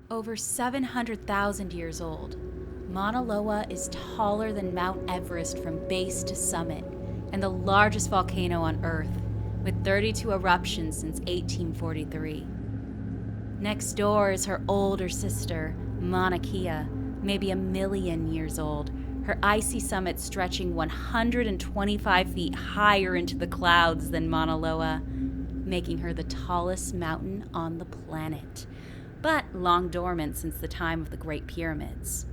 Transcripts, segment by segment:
Over 700,000 years old, Mauna Loa is taller than Mount Everest from base to summit and the largest volcano on Earth, with 32 eruptions since 1843. Next door is her older sister, Mauna Kea, maybe 1,000,000 years old, her icy summit stretching 125 feet higher into the clouds than Mauna Loa, making her the tallest mountain on the planet, but long dormant since the time of the Great Pyramids.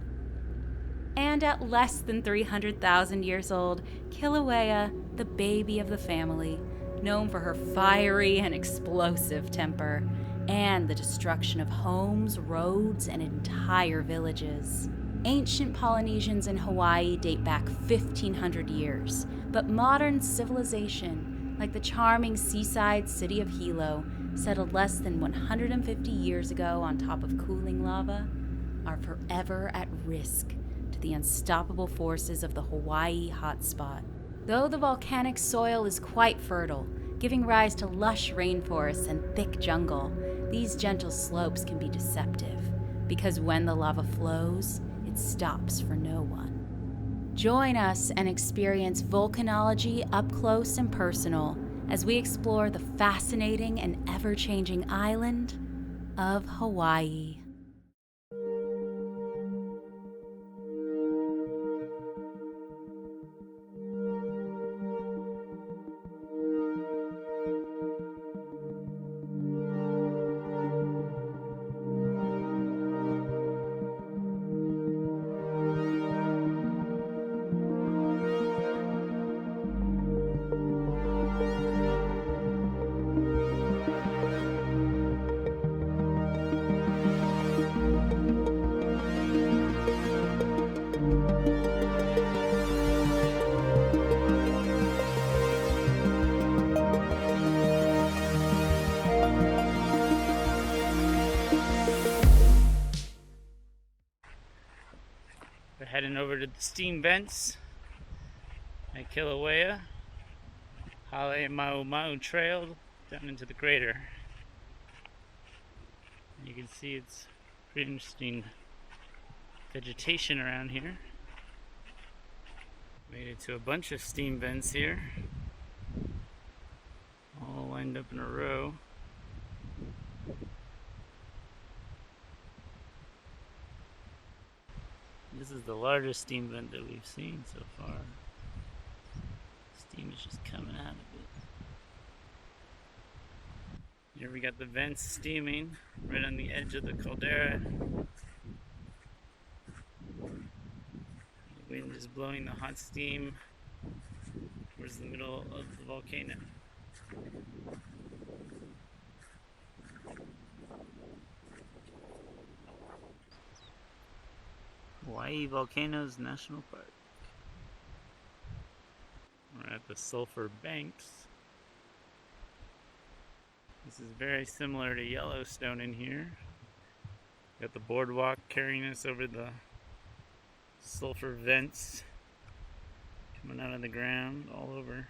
And at less than 300,000 years old, Kilauea, the baby of the family, known for her fiery and explosive temper, and the destruction of homes, roads, and entire villages. Ancient Polynesians in Hawaii date back 1,500 years, but modern civilization, like the charming seaside city of Hilo, settled less than 150 years ago on top of cooling lava, are forever at risk to the unstoppable forces of the Hawaii hotspot. Though the volcanic soil is quite fertile, giving rise to lush rainforests and thick jungle, these gentle slopes can be deceptive, because when the lava flows, it stops for no one. Join us and experience volcanology up close and personal as we explore the fascinating and ever-changing island of Hawaii. We're heading over to the steam vents at Kilauea, Mau Trail down into the crater. And you can see it's pretty interesting vegetation around here. Made it to a bunch of steam vents here, all lined up in a row. This is the largest steam vent that we've seen so far. Steam is just coming out of it. Here we got the vents steaming right on the edge of the caldera. The wind is blowing the hot steam towards the middle of the volcano. Hawai'i Volcanoes National Park. We're at the Sulphur Banks. This is very similar to Yellowstone in here. Got the boardwalk carrying us over the sulfur vents coming out of the ground all over.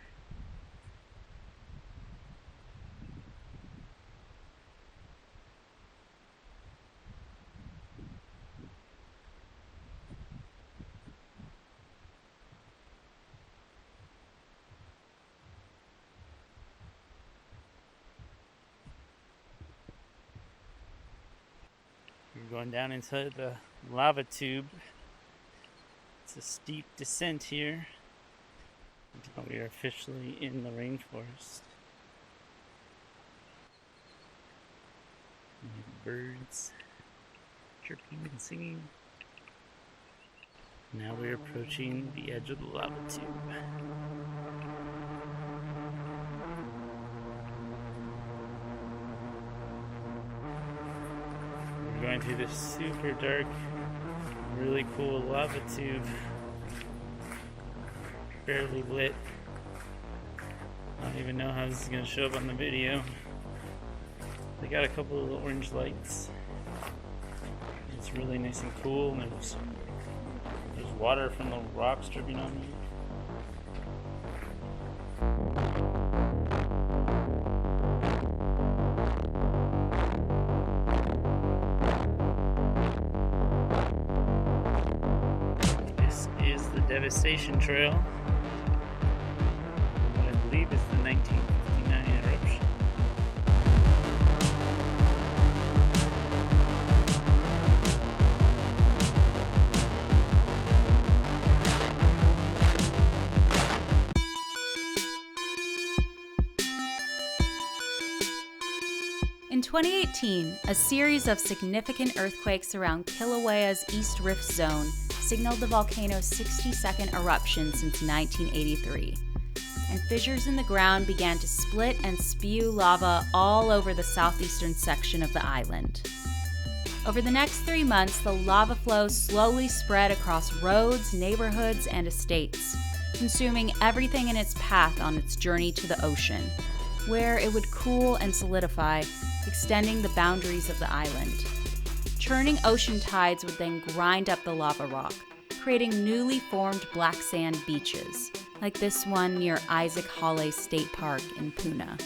We're going down inside the lava tube. It's a steep descent here until we are officially in the rainforest. Birds chirping and singing. Now we're approaching the edge of the lava tube. We're going through this super dark, really cool lava tube. Barely lit. I don't even know how this is going to show up on the video. They got a couple of orange lights. It's really nice and cool, and there's water from the rocks dripping on me. Devastation Trail. What I believe is the 1959 eruption. In 2018, a series of significant earthquakes around Kilauea's East Rift Zone signaled the volcano's 62nd eruption since 1983, and fissures in the ground began to split and spew lava all over the southeastern section of the island. Over the next 3 months, the lava flow slowly spread across roads, neighborhoods, and estates, consuming everything in its path on its journey to the ocean, where it would cool and solidify, extending the boundaries of the island. Churning ocean tides would then grind up the lava rock, creating newly formed black sand beaches, like this one near Isaac Hale State Park in Puna.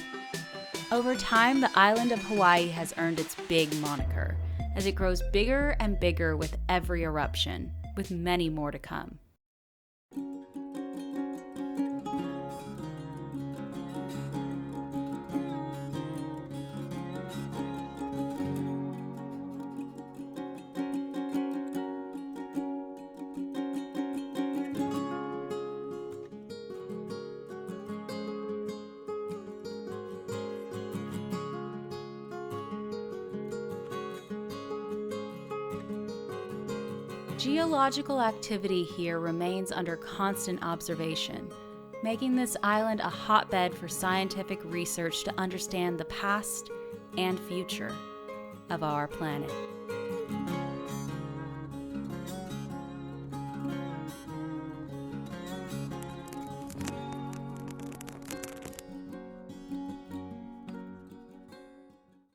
Over time, the island of Hawaii has earned its big moniker, as it grows bigger and bigger with every eruption, with many more to come. Geological activity here remains under constant observation, making this island a hotbed for scientific research to understand the past and future of our planet.